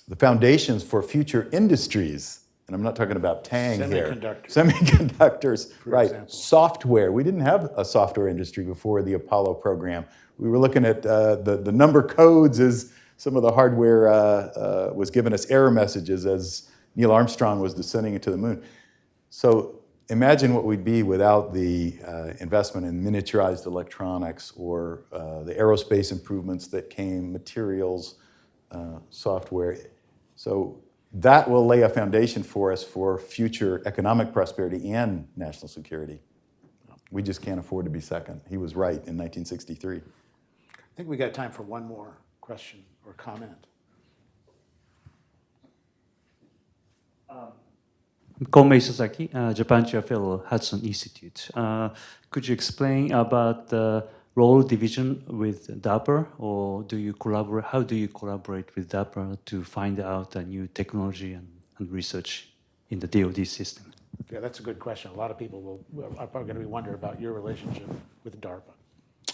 the foundations for future industries. And I'm not talking about Tang here. Semiconductors. Semiconductors, right. example. Software. We didn't have a software industry before the Apollo program. We were looking at the number codes as some of the hardware was giving us error messages as Neil Armstrong was descending into the moon. So imagine what we'd be without the investment in miniaturized electronics or the aerospace improvements that came, materials, software. So that will lay a foundation for us for future economic prosperity and national security. We just can't afford to be second. He was right in 1963. I think we got time for one more question or comment. Komei Sasaki, Japan Chair Fellow, Hudson Institute. Could you explain about the role division with DARPA, or do you collaborate? How do you collaborate with DARPA to find out a new technology and research in the DOD system? Yeah, that's a good question. A lot of people are probably going to be wondering about your relationship with DARPA.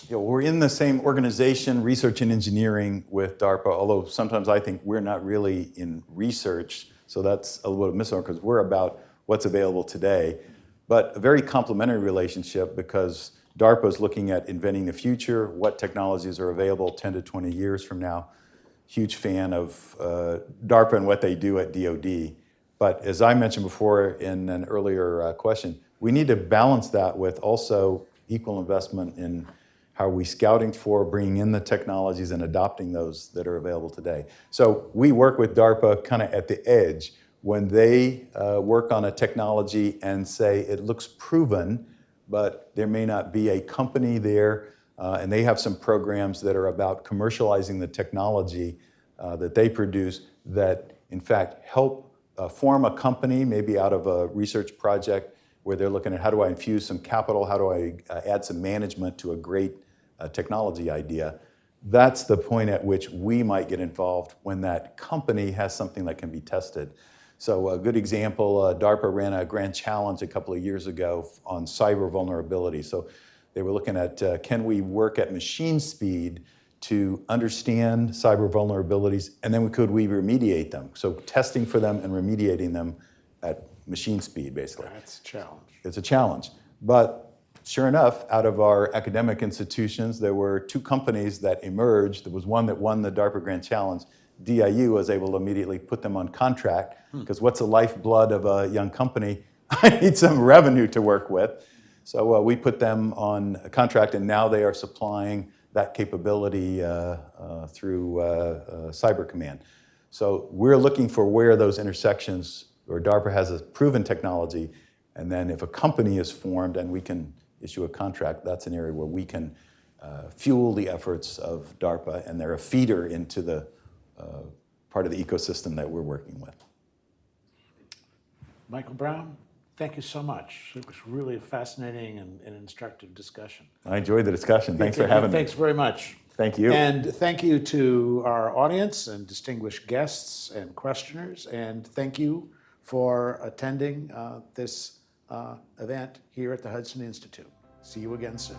Yeah, we're in the same organization, research and engineering with DARPA, although sometimes I think we're not really in research, so that's a little bit of misnomer because we're about what's available today. But a very complementary relationship because DARPA is looking at inventing the future, what technologies are available 10 to 20 years from now. Huge fan of DARPA and what they do at DOD. But as I mentioned before in an earlier question, we need to balance that with also equal investment in how are we scouting for, bringing in the technologies and adopting those that are available today. So we work with DARPA kind of at the edge when they work on a technology and say it looks proven, but there may not be a company there, and they have some programs that are about commercializing the technology that they produce that in fact help form a company, maybe out of a research project where they're looking at how do I infuse some capital, how do I add some management to a great technology idea. That's the point at which we might get involved when that company has something that can be tested. So a good example, DARPA ran a grand challenge a couple of years ago on cyber vulnerability. So they were looking at can we work at machine speed to understand cyber vulnerabilities, and then could we remediate them? So testing for them and remediating them at machine speed, basically. That's a challenge. It's a challenge. But sure enough, out of our academic institutions, there were two companies that emerged. There was one that won the DARPA Grand Challenge. DIU was able to immediately put them on contract, because what's the lifeblood of a young company? I need some revenue to work with. So we put them on a contract, and now they are supplying that capability through Cyber Command. So we're looking for where those intersections, or DARPA has a proven technology, and then if a company is formed and we can issue a contract, that's an area where we can fuel the efforts of DARPA, and they're a feeder into the part of the ecosystem that we're working with. Michael Brown, thank you so much. It was really a fascinating and instructive discussion. I enjoyed the discussion. Thanks for having me. Thanks very much. Thank you. And thank you to our audience and distinguished guests and questioners. And thank you for attending this event here at the Hudson Institute. See you again soon.